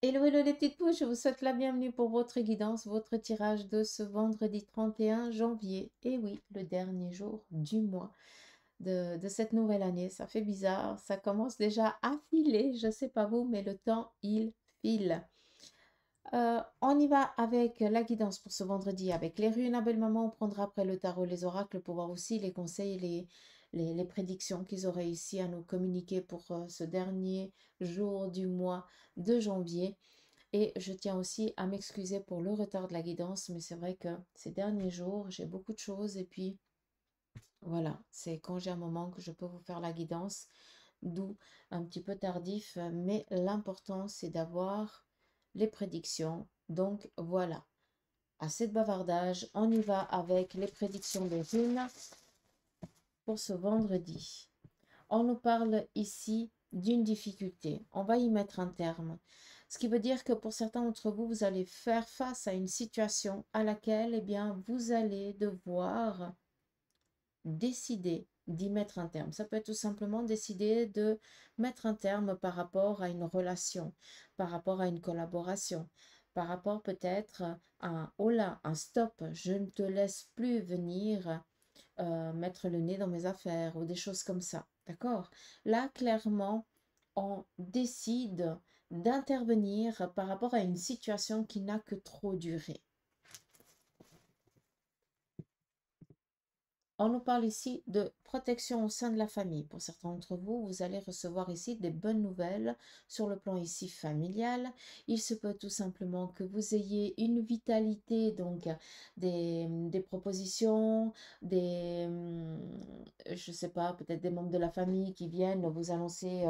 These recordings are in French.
Hello, hello les petites pouces, je vous souhaite la bienvenue pour votre guidance, votre tirage de ce vendredi 31 janvier. Et oui, le dernier jour du mois de cette nouvelle année. Ça fait bizarre, ça commence déjà à filer, je sais pas vous, mais le temps, il file. On y va avec la guidance pour ce vendredi, avec les runes à belle maman. On prendra après le tarot, les oracles pour voir aussi les conseils, les prédictions qu'ils auraient ici à nous communiquer pour ce dernier jour du mois de janvier. Et je tiens aussi à m'excuser pour le retard de la guidance, mais c'est vrai que ces derniers jours, j'ai beaucoup de choses et puis voilà, c'est quand j'ai un moment que je peux vous faire la guidance, d'où un petit peu tardif, mais l'important c'est d'avoir les prédictions. Donc voilà, assez de bavardage, on y va avec les prédictions des runes pour ce vendredi. On nous parle ici d'une difficulté. On va y mettre un terme. Ce qui veut dire que pour certains d'entre vous, vous allez faire face à une situation à laquelle, eh bien, vous allez devoir décider d'y mettre un terme. Ça peut être tout simplement décider de mettre un terme par rapport à une relation, par rapport à une collaboration, par rapport peut-être à un oh là, un stop, je ne te laisse plus venir mettre le nez dans mes affaires ou des choses comme ça. D'accord? Là, clairement, on décide d'intervenir par rapport à une situation qui n'a que trop duré. On nous parle ici de protection au sein de la famille. Pour certains d'entre vous, vous allez recevoir ici des bonnes nouvelles sur le plan ici familial. Il se peut tout simplement que vous ayez une vitalité, donc des propositions, je ne sais pas, peut-être des membres de la famille qui viennent vous annoncer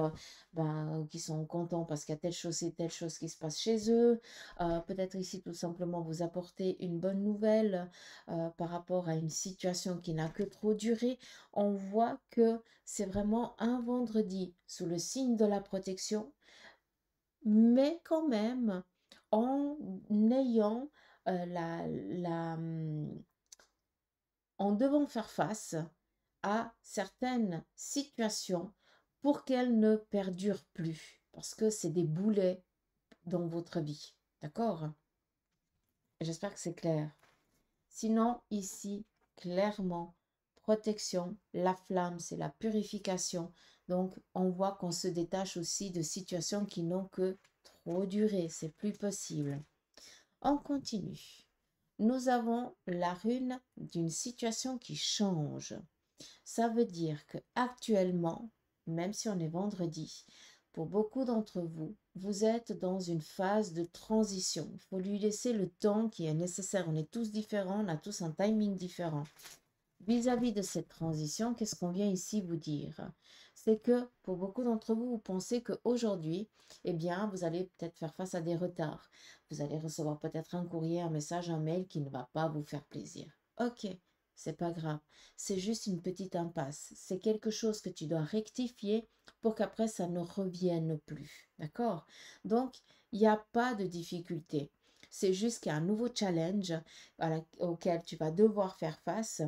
qui sont contents parce qu'il y a telle chose et telle chose qui se passe chez eux. Peut-être ici tout simplement vous apporter une bonne nouvelle par rapport à une situation qui n'a que trop duré. On voit que c'est vraiment un vendredi sous le signe de la protection, mais quand même en ayant en devant faire face à certaines situations pour qu'elles ne perdurent plus, parce que c'est des boulets dans votre vie. D'accord? J'espère que c'est clair. Sinon, ici, clairement, protection, la flamme, c'est la purification. Donc, on voit qu'on se détache aussi de situations qui n'ont que trop duré. C'est plus possible. On continue. Nous avons la rune d'une situation qui change. Ça veut dire que actuellement, même si on est vendredi, pour beaucoup d'entre vous, vous êtes dans une phase de transition. Il faut lui laisser le temps qui est nécessaire. On est tous différents, on a tous un timing différent. Vis-à-vis de cette transition, qu'est-ce qu'on vient ici vous dire? C'est que pour beaucoup d'entre vous, vous pensez qu'aujourd'hui, eh bien, vous allez peut-être faire face à des retards. Vous allez recevoir peut-être un courrier, un message, un mail qui ne va pas vous faire plaisir. Ok, c'est pas grave. C'est juste une petite impasse. C'est quelque chose que tu dois rectifier pour qu'après ça ne revienne plus. D'accord? Donc, il n'y a pas de difficulté. C'est juste qu'il y a un nouveau challenge auquel tu vas devoir faire face.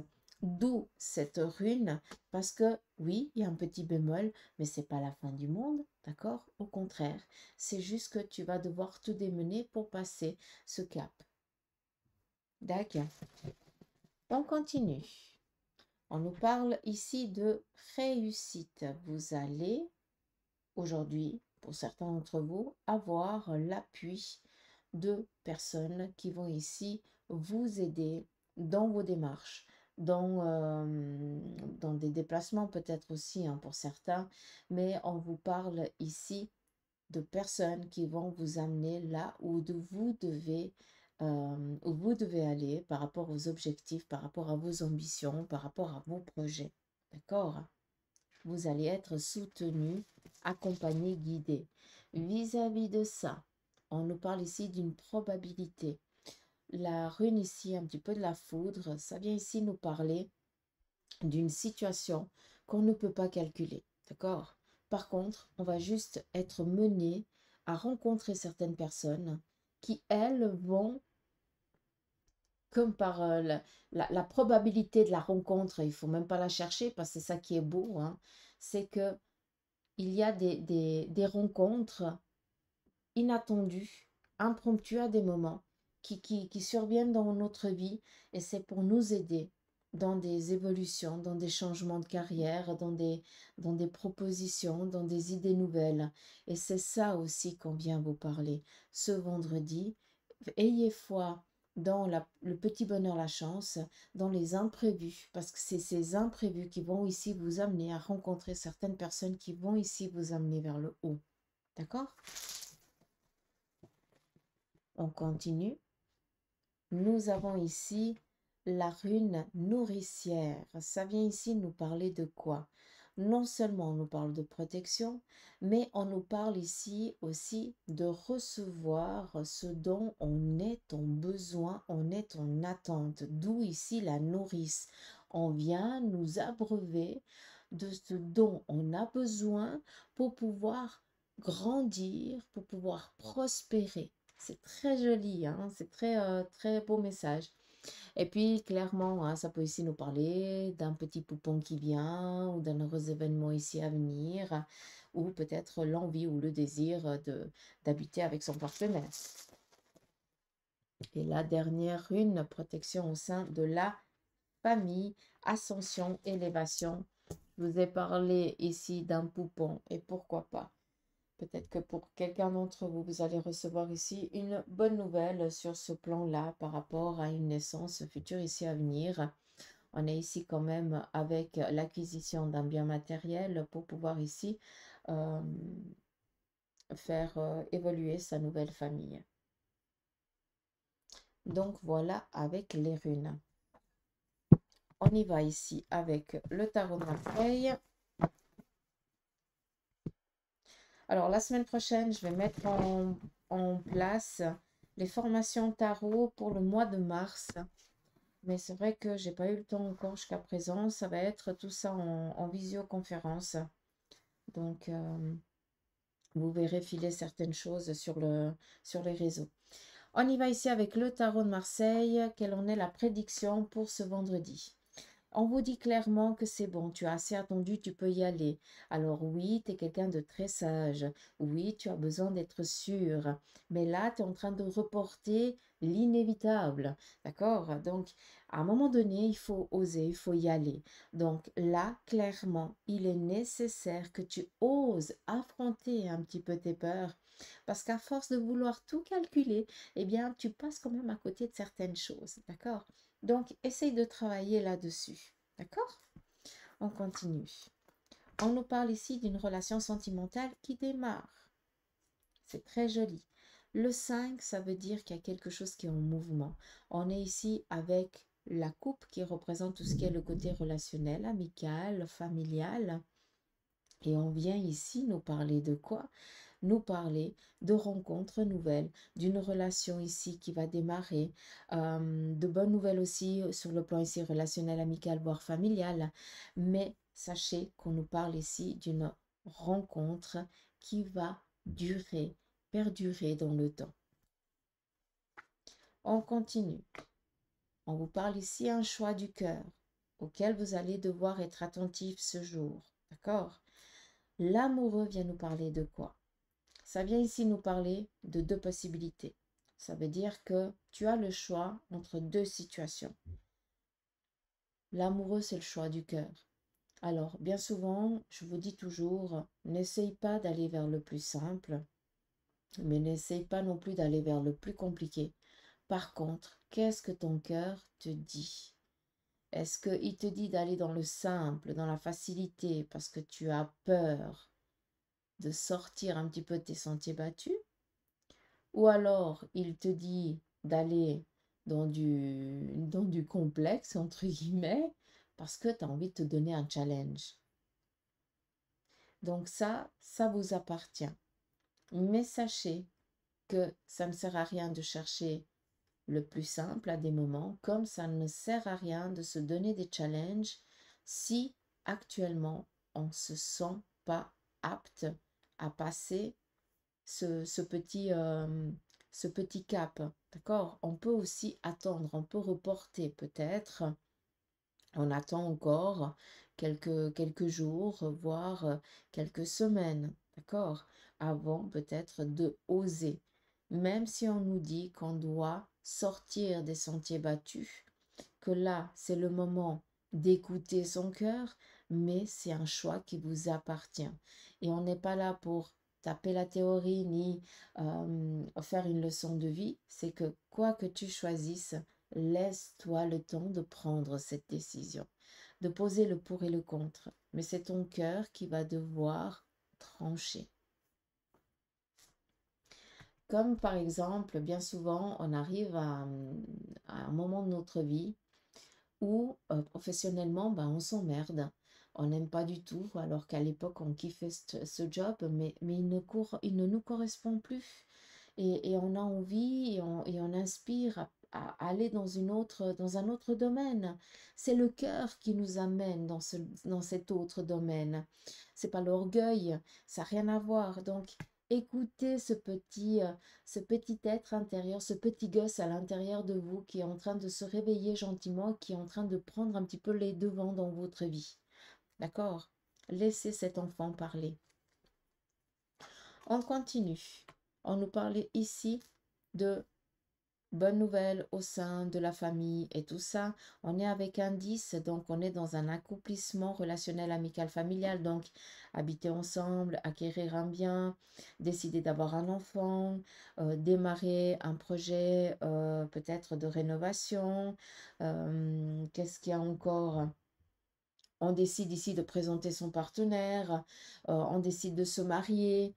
D'où cette rune, parce que oui, il y a un petit bémol, mais c'est pas la fin du monde, d'accord? Au contraire, c'est juste que tu vas devoir te démener pour passer ce cap. D'accord. On continue. On nous parle ici de réussite. Vous allez aujourd'hui, pour certains d'entre vous, avoir l'appui de personnes qui vont ici vous aider dans vos démarches, dans des déplacements peut-être aussi pour certains, mais on vous parle ici de personnes qui vont vous amener là où vous devez aller par rapport aux objectifs, par rapport à vos ambitions, par rapport à vos projets. D'accord? Vous allez être soutenu, accompagné, guidé. Vis-à-vis de ça, on nous parle ici d'une probabilité. La rune ici, un petit peu de la foudre, ça vient ici nous parler d'une situation qu'on ne peut pas calculer. D'accord? Par contre, on va juste être mené à rencontrer certaines personnes qui, elles, vont, comme par la probabilité de la rencontre, il ne faut même pas la chercher parce que c'est ça qui est beau, c'est que il y a des rencontres inattendus, impromptus à des moments, qui surviennent dans notre vie, et c'est pour nous aider dans des évolutions, dans des changements de carrière, dans des propositions, dans des idées nouvelles. Et c'est ça aussi qu'on vient vous parler. Ce vendredi, ayez foi dans le petit bonheur, la chance, dans les imprévus, parce que c'est ces imprévus qui vont ici vous amener à rencontrer certaines personnes qui vont ici vous amener vers le haut. D'accord? On continue. Nous avons ici la rune nourricière. Ça vient ici nous parler de quoi? Non seulement on nous parle de protection, mais on nous parle ici aussi de recevoir ce dont on est en besoin, on est en attente. D'où ici la nourrice. On vient nous abreuver de ce dont on a besoin pour pouvoir grandir, pour pouvoir prospérer. C'est très joli, hein? C'est très, très beau message. Et puis, clairement, hein, ça peut ici nous parler d'un petit poupon qui vient ou d'un heureux événement ici à venir, ou peut-être l'envie ou le désir d'habiter avec son partenaire. Et la dernière rune, protection au sein de la famille, ascension, élévation. Je vous ai parlé ici d'un poupon, et pourquoi pas? Peut-être que pour quelqu'un d'entre vous, vous allez recevoir ici une bonne nouvelle sur ce plan-là par rapport à une naissance future ici à venir. On est ici quand même avec l'acquisition d'un bien matériel pour pouvoir ici euh, faire évoluer sa nouvelle famille. Donc voilà avec les runes. On y va ici avec le tarot de Marseille. Alors, la semaine prochaine, je vais mettre en place les formations tarot pour le mois de mars. Mais c'est vrai que j'ai pas eu le temps encore jusqu'à présent. Ça va être tout ça en visioconférence. Donc, vous verrez filer certaines choses sur les réseaux. On y va ici avec le tarot de Marseille. Quelle en est la prédiction pour ce vendredi? On vous dit clairement que c'est bon, tu as assez attendu, tu peux y aller. Alors oui, tu es quelqu'un de très sage. Oui, tu as besoin d'être sûr. Mais là, tu es en train de reporter l'inévitable. D'accord? Donc, à un moment donné, il faut oser, il faut y aller. Donc là, clairement, il est nécessaire que tu oses affronter un petit peu tes peurs. Parce qu'à force de vouloir tout calculer, eh bien, tu passes quand même à côté de certaines choses. D'accord? Donc, essaye de travailler là-dessus. D'accord? On continue. On nous parle ici d'une relation sentimentale qui démarre. C'est très joli. Le 5, ça veut dire qu'il y a quelque chose qui est en mouvement. On est ici avec la coupe qui représente tout ce qui est le côté relationnel, amical, familial. Et on vient ici nous parler de quoi? Nous parler de rencontres nouvelles, d'une relation ici qui va démarrer, de bonnes nouvelles aussi sur le plan ici relationnel, amical, voire familial. Mais sachez qu'on nous parle ici d'une rencontre qui va durer, perdurer dans le temps. On continue. On vous parle ici un choix du cœur auquel vous allez devoir être attentif ce jour. D'accord? L'amoureux vient nous parler de quoi? Ça vient ici nous parler de deux possibilités. Ça veut dire que tu as le choix entre deux situations. L'amoureux, c'est le choix du cœur. Alors, bien souvent, je vous dis toujours, n'essaye pas d'aller vers le plus simple, mais n'essaye pas non plus d'aller vers le plus compliqué. Par contre, qu'est-ce que ton cœur te dit? Est-ce qu'il te dit d'aller dans le simple, dans la facilité, parce que tu as peur de sortir un petit peu de tes sentiers battus? Ou alors, il te dit d'aller dans du complexe, entre guillemets, parce que tu as envie de te donner un challenge. Donc ça vous appartient. Mais sachez que ça ne sert à rien de chercher le plus simple à des moments, comme ça ne sert à rien de se donner des challenges si actuellement on ne se sent pas apte à passer ce petit cap. D'accord? On peut aussi attendre, on peut reporter peut-être. On attend encore quelques jours, voire quelques semaines. D'accord? avant peut-être de oser. Même si on nous dit qu'on doit sortir des sentiers battus, que là, c'est le moment d'écouter son cœur, mais c'est un choix qui vous appartient. Et on n'est pas là pour taper la théorie ni faire une leçon de vie. C'est que quoi que tu choisisses, laisse-toi le temps de prendre cette décision, de poser le pour et le contre. Mais c'est ton cœur qui va devoir trancher. Comme par exemple, bien souvent, on arrive à un moment de notre vie où professionnellement, ben, on s'emmerde. On n'aime pas du tout, alors qu'à l'époque, on kiffait ce job, mais il ne nous correspond plus. Et on a envie et on inspire à aller dans un autre domaine. C'est le cœur qui nous amène dans cet autre domaine. C'est pas l'orgueil, ça n'a rien à voir. Donc, écoutez ce petit être intérieur, ce petit gosse à l'intérieur de vous qui est en train de se réveiller gentiment, qui est en train de prendre un petit peu les devants dans votre vie. D'accord? Laissez cet enfant parler. On continue. On nous parlait ici de bonnes nouvelles au sein de la famille et tout ça. On est avec un 10, donc on est dans un accomplissement relationnel, amical, familial. Donc, habiter ensemble, acquérir un bien, décider d'avoir un enfant, démarrer un projet peut-être de rénovation. Qu'est-ce qu'il y a encore? On décide ici de présenter son partenaire, on décide de se marier.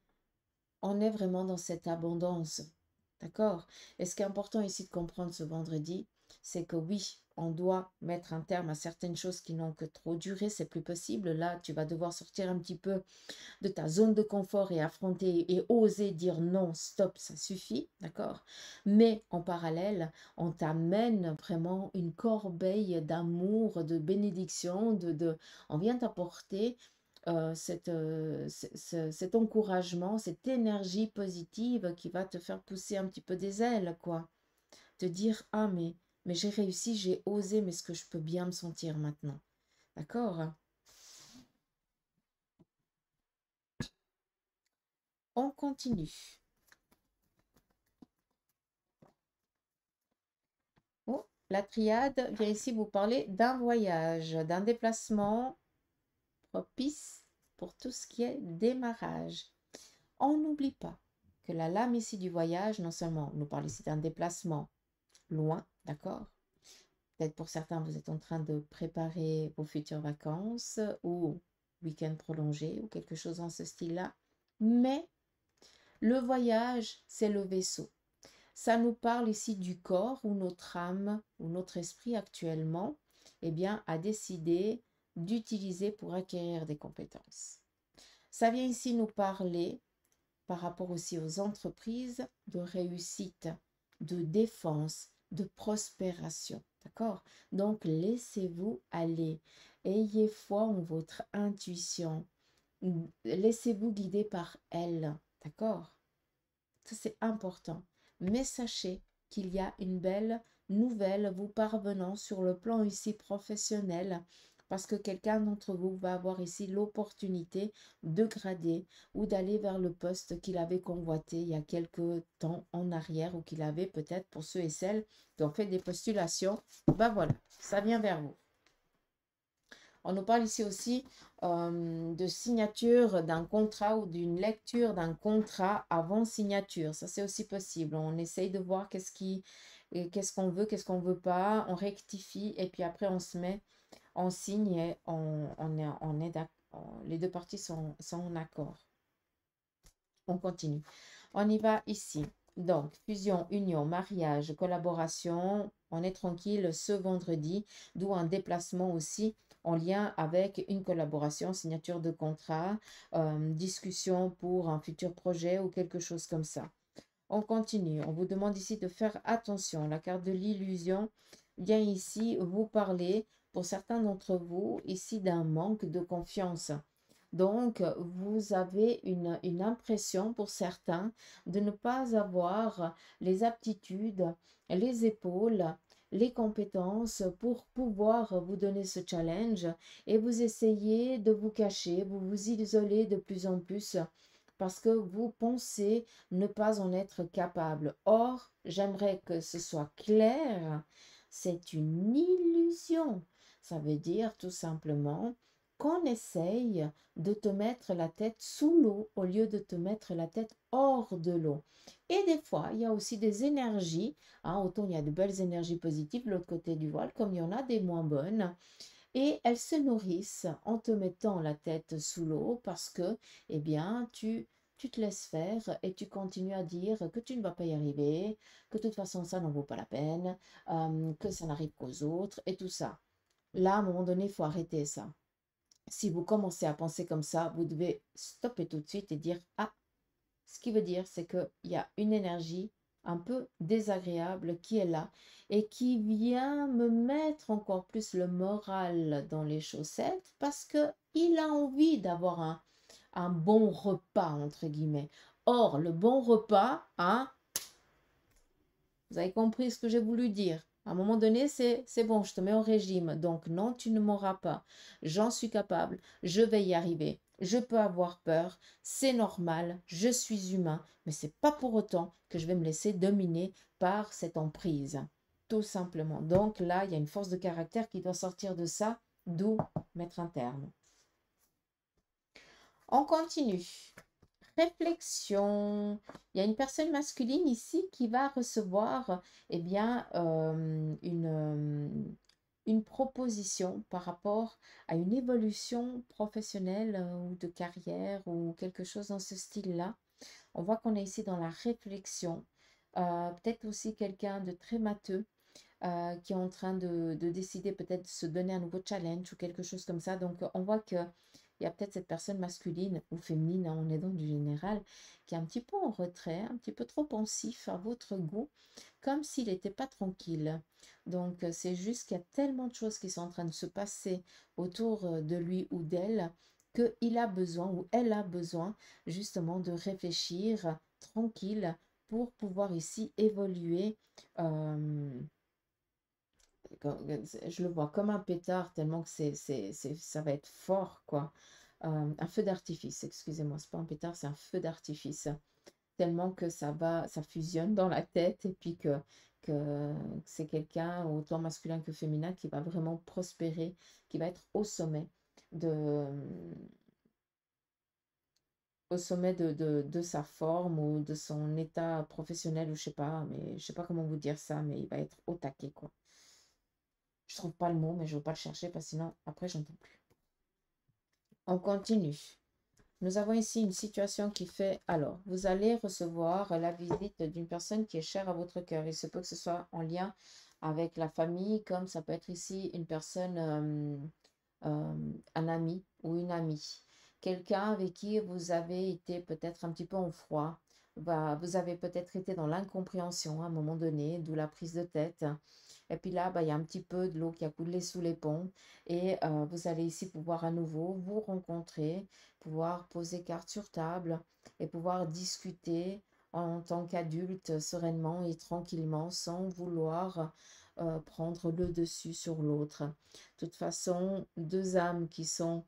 On est vraiment dans cette abondance. D'accord? Et ce qui est important ici de comprendre ce vendredi, c'est que oui, on doit mettre un terme à certaines choses qui n'ont que trop duré, c'est plus possible. Là, tu vas devoir sortir un petit peu de ta zone de confort et affronter et oser dire non, stop, ça suffit, d'accord? Mais en parallèle, on t'amène vraiment une corbeille d'amour, de bénédiction, on vient t'apporter cet encouragement, cette énergie positive qui va te faire pousser un petit peu des ailes, quoi. Te dire, ah, mais j'ai réussi, j'ai osé, mais est-ce que je peux bien me sentir maintenant? D'accord? On continue. Oh, la triade vient ici vous parler d'un voyage, d'un déplacement propice pour tout ce qui est démarrage. On n'oublie pas que la lame ici du voyage, non seulement nous parle ici d'un déplacement loin, d'accord? Peut-être pour certains, vous êtes en train de préparer vos futures vacances ou week-end prolongé ou quelque chose dans ce style-là. Mais le voyage, c'est le vaisseau. Ça nous parle ici du corps où notre âme ou notre esprit actuellement eh bien, a décidé d'utiliser pour acquérir des compétences. Ça vient ici nous parler par rapport aussi aux entreprises de réussite, de défense, de prospération. D'accord? Donc, laissez-vous aller. Ayez foi en votre intuition. Laissez-vous guider par elle. D'accord? Ça, c'est important. Mais sachez qu'il y a une belle nouvelle vous parvenant sur le plan ici professionnel parce que quelqu'un d'entre vous va avoir ici l'opportunité de grader ou d'aller vers le poste qu'il avait convoité il y a quelque temps en arrière ou qu'il avait peut-être pour ceux et celles qui ont fait des postulations. Ben voilà, ça vient vers vous. On nous parle ici aussi de signature d'un contrat ou d'une lecture d'un contrat avant signature. Ça, c'est aussi possible. On essaye de voir qu'est-ce qu'on veut pas. On rectifie et puis après, on se met, on signe et on est d'accord. Les deux parties sont en accord. On continue. On y va ici. Donc, fusion, union, mariage, collaboration. On est tranquille ce vendredi, d'où un déplacement aussi en lien avec une collaboration, signature de contrat, discussion pour un futur projet ou quelque chose comme ça. On continue. On vous demande ici de faire attention. La carte de l'illusion vient ici vous parler, pour certains d'entre vous, ici d'un manque de confiance. Donc, vous avez une impression pour certains de ne pas avoir les aptitudes, les épaules, les compétences pour pouvoir vous donner ce challenge et vous essayez de vous cacher, vous vous isolez de plus en plus parce que vous pensez ne pas en être capable. Or, j'aimerais que ce soit clair, c'est une illusion. Ça veut dire tout simplement qu'on essaye de te mettre la tête sous l'eau au lieu de te mettre la tête hors de l'eau. Et des fois, il y a aussi des énergies, hein, autant il y a de belles énergies positives de l'autre côté du voile, comme il y en a des moins bonnes. Et elles se nourrissent en te mettant la tête sous l'eau parce que, eh bien, tu te laisses faire et tu continues à dire que tu ne vas pas y arriver, que de toute façon ça n'en vaut pas la peine, que ça n'arrive qu'aux autres et tout ça. Là, à un moment donné, il faut arrêter ça. Si vous commencez à penser comme ça, vous devez stopper tout de suite et dire, ah, ce qui veut dire, c'est qu'il y a une énergie un peu désagréable qui est là et qui vient me mettre encore plus le moral dans les chaussettes parce qu'il a envie d'avoir un bon repas, entre guillemets. Or, le bon repas, hein, vous avez compris ce que j'ai voulu dire. À un moment donné, c'est bon, je te mets au régime. Donc non, tu ne m'auras pas. J'en suis capable. Je vais y arriver. Je peux avoir peur. C'est normal. Je suis humain. Mais c'est pas pour autant que je vais me laisser dominer par cette emprise. Tout simplement. Donc là, il y a une force de caractère qui doit sortir de ça. D'où mettre un terme. On continue. Réflexion. Il y a une personne masculine ici qui va recevoir eh bien, une proposition par rapport à une évolution professionnelle ou de carrière ou quelque chose dans ce style-là. On voit qu'on est ici dans la réflexion. Peut-être aussi quelqu'un de très matheux qui est en train de décider peut-être de se donner un nouveau challenge ou quelque chose comme ça. Donc, on voit que il y a peut-être cette personne masculine ou féminine, hein, on est dans du général, qui est un petit peu en retrait, un petit peu trop pensif à votre goût, comme s'il n'était pas tranquille. Donc, c'est juste qu'il y a tellement de choses qui sont en train de se passer autour de lui ou d'elle qu'il a besoin ou elle a besoin justement de réfléchir tranquille pour pouvoir ici évoluer. euh, je le vois comme un pétard tellement que ça va être fort, quoi. Un feu d'artifice, excusez-moi, c'est pas un pétard, c'est un feu d'artifice. Tellement que ça fusionne dans la tête et puis que c'est quelqu'un, autant masculin que féminin, qui va vraiment prospérer, qui va être de, au sommet de sa forme ou de son état professionnel ou je sais pas, mais je sais pas comment vous dire ça, mais il va être au taquet, quoi. Je trouve pas le mot, mais je veux pas le chercher parce que sinon, après, j'entends plus. On continue. Nous avons ici une situation qui fait, alors, vous allez recevoir la visite d'une personne qui est chère à votre cœur. Il se peut que ce soit en lien avec la famille, comme ça peut être ici une personne, un ami ou une amie. Quelqu'un avec qui vous avez été peut-être un petit peu en froid. Vous avez peut-être été dans l'incompréhension à un moment donné, d'où la prise de tête. Et puis là, il y a un petit peu de l'eau qui a coulé sous les ponts. Et vous allez ici pouvoir à nouveau vous rencontrer, pouvoir poser carte sur table et pouvoir discuter en tant qu'adulte sereinement et tranquillement sans vouloir prendre le dessus sur l'autre. De toute façon, deux âmes qui sont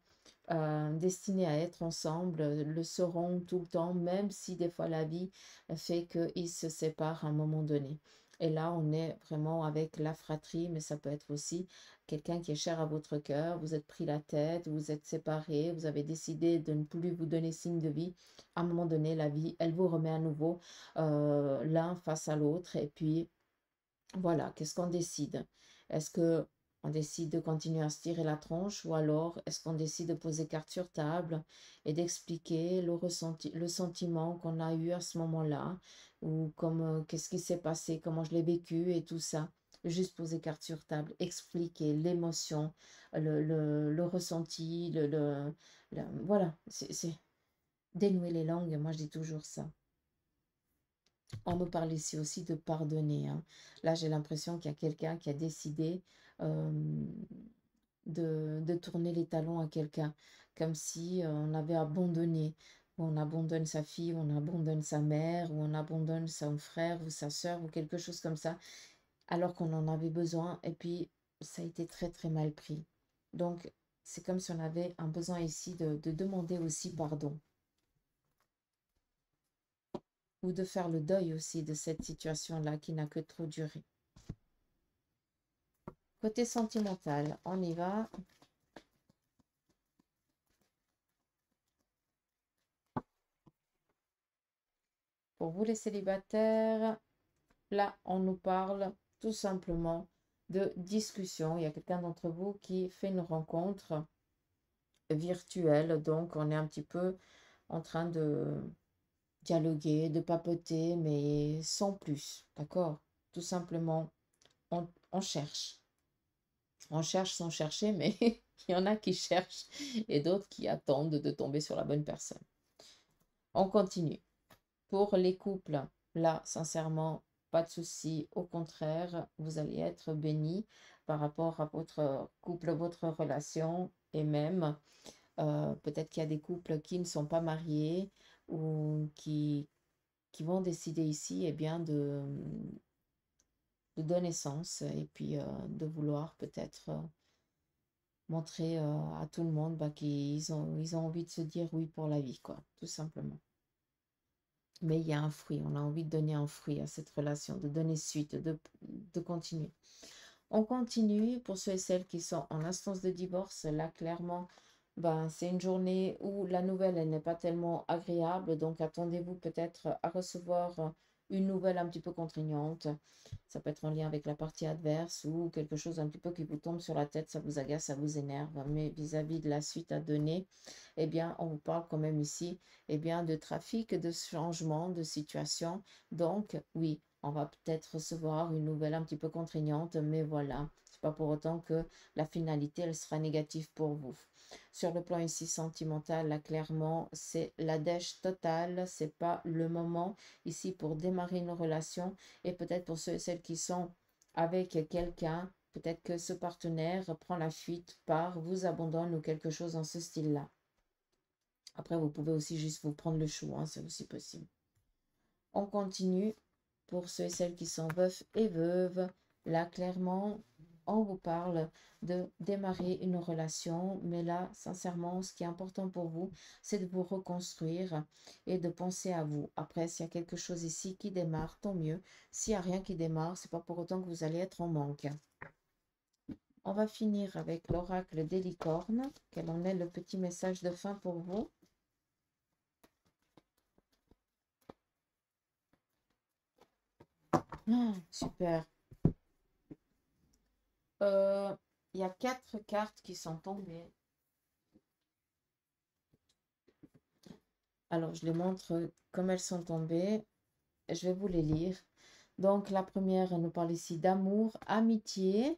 destinées à être ensemble le seront tout le temps, même si des fois la vie fait qu'ils se séparent à un moment donné. Et là, on est vraiment avec la fratrie, mais ça peut être aussi quelqu'un qui est cher à votre cœur. Vous êtes pris la tête, vous êtes séparés, vous avez décidé de ne plus vous donner signe de vie. À un moment donné, la vie, elle vous remet à nouveau l'un face à l'autre. Et puis, voilà, qu'est-ce qu'on décide? Est-ce que on décide de continuer à se tirer la tronche ou alors est-ce qu'on décide de poser carte sur table et d'expliquer le ressenti, le sentiment qu'on a eu à ce moment-là ou comme qu'est-ce qui s'est passé, comment je l'ai vécu et tout ça. Juste poser carte sur table, expliquer l'émotion, le ressenti, voilà, c'est dénouer les langues, moi je dis toujours ça. On me parle ici aussi de pardonner, hein. Là, j'ai l'impression qu'il y a quelqu'un qui a décidé euh, de tourner les talons à quelqu'un, comme si on avait abandonné. On abandonne sa fille, on abandonne sa mère, ou on abandonne son frère ou sa sœur, ou quelque chose comme ça, alors qu'on en avait besoin. Et puis, ça a été très, très mal pris. Donc, c'est comme si on avait un besoin ici de demander aussi pardon. ou de faire le deuil aussi de cette situation-là qui n'a que trop duré. Côté sentimental, on y va. Pour vous les célibataires, là, on nous parle tout simplement de discussion. Il y a quelqu'un d'entre vous qui fait une rencontre virtuelle, donc on est un petit peu en train de dialoguer, de papoter, mais sans plus, d'accord? Tout simplement, on cherche. On cherche sans chercher, mais il y en a qui cherchent et d'autres qui attendent de tomber sur la bonne personne. On continue. Pour les couples, là, sincèrement, pas de souci. Au contraire, vous allez être bénis par rapport à votre couple, votre relation et même peut-être qu'il y a des couples qui ne sont pas mariés ou qui vont décider ici eh bien, de donner sens et puis de vouloir peut-être montrer à tout le monde bah, qu'ils ils ont envie de se dire oui pour la vie, quoi, tout simplement. Mais il y a un fruit, on a envie de donner un fruit à cette relation, de donner suite, de continuer. On continue pour ceux et celles qui sont en instance de divorce. Là, clairement, ben, c'est une journée où la nouvelle, elle n'est pas tellement agréable. Donc, attendez-vous peut-être à recevoir une nouvelle un petit peu contraignante. Ça peut être en lien avec la partie adverse ou quelque chose un petit peu qui vous tombe sur la tête, ça vous agace, ça vous énerve. Mais vis-à-vis de la suite à donner, eh bien, on vous parle quand même ici, eh bien, de trafic, de changement, de situation. Donc, oui, on va peut-être recevoir une nouvelle un petit peu contraignante, mais voilà, c'est pas pour autant que la finalité, elle sera négative pour vous. Sur le plan ici sentimental, là, clairement, c'est la dèche totale, c'est pas le moment ici pour démarrer une relation et peut-être pour ceux et celles qui sont avec quelqu'un, peut-être que ce partenaire prend la fuite, part, vous abandonne ou quelque chose dans ce style-là. Après, vous pouvez aussi juste vous prendre le chou, hein, c'est aussi possible. On continue pour ceux et celles qui sont veufs et veuves. Là, clairement, on vous parle de démarrer une relation. Mais là, sincèrement, ce qui est important pour vous, c'est de vous reconstruire et de penser à vous. Après, s'il y a quelque chose ici qui démarre, tant mieux. S'il n'y a rien qui démarre, c'est pas pour autant que vous allez être en manque. On va finir avec l'oracle des licornes. Quel en est le petit message de fin pour vous? Super. Il y a 4 cartes qui sont tombées. Alors, je les montre comme elles sont tombées. Je vais vous les lire. Donc, la première, elle nous parle ici d'amour, amitié,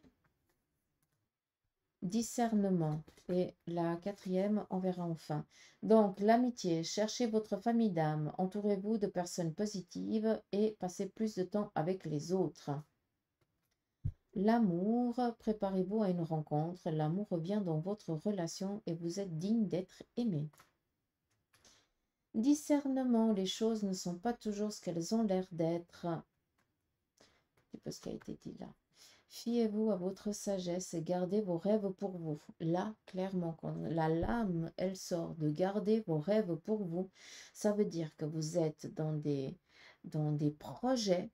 discernement. Et la quatrième, on verra enfin. Donc, l'amitié, cherchez votre famille d'âme, entourez-vous de personnes positives et passez plus de temps avec les autres. L'amour, préparez-vous à une rencontre. L'amour revient dans votre relation et vous êtes digne d'être aimé. Discernement, les choses ne sont pas toujours ce qu'elles ont l'air d'être. C'est pas ce qui a été dit là. Fiez-vous à votre sagesse et gardez vos rêves pour vous. Là, clairement, quand la lame, elle sort de garder vos rêves pour vous, ça veut dire que vous êtes dans des projets,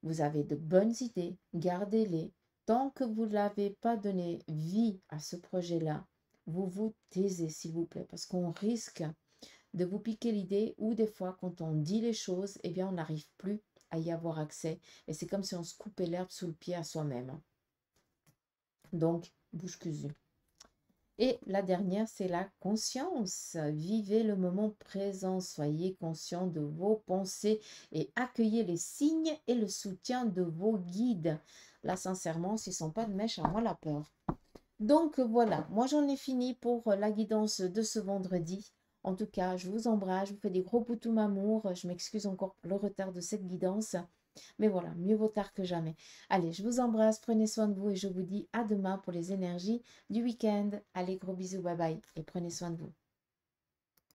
vous avez de bonnes idées, gardez-les. Tant que vous n'avez pas donné vie à ce projet-là, vous vous taisez, s'il vous plaît, parce qu'on risque de vous piquer l'idée ou des fois, quand on dit les choses, eh bien, on n'arrive plus à y avoir accès. Et c'est comme si on se coupait l'herbe sous le pied à soi-même. Donc, bouche cousue. Et la dernière, c'est la conscience. Vivez le moment présent, soyez conscient de vos pensées et accueillez les signes et le soutien de vos guides. Là, sincèrement, s'ils ne sont pas de mèche, à moi la peur. Donc voilà, moi j'en ai fini pour la guidance de ce vendredi. En tout cas, je vous embrasse, je vous fais des gros boutons amour. Je m'excuse encore pour le retard de cette guidance. Mais voilà, mieux vaut tard que jamais. Allez, je vous embrasse, prenez soin de vous et je vous dis à demain pour les énergies du week-end. Allez, gros bisous, bye bye et prenez soin de vous.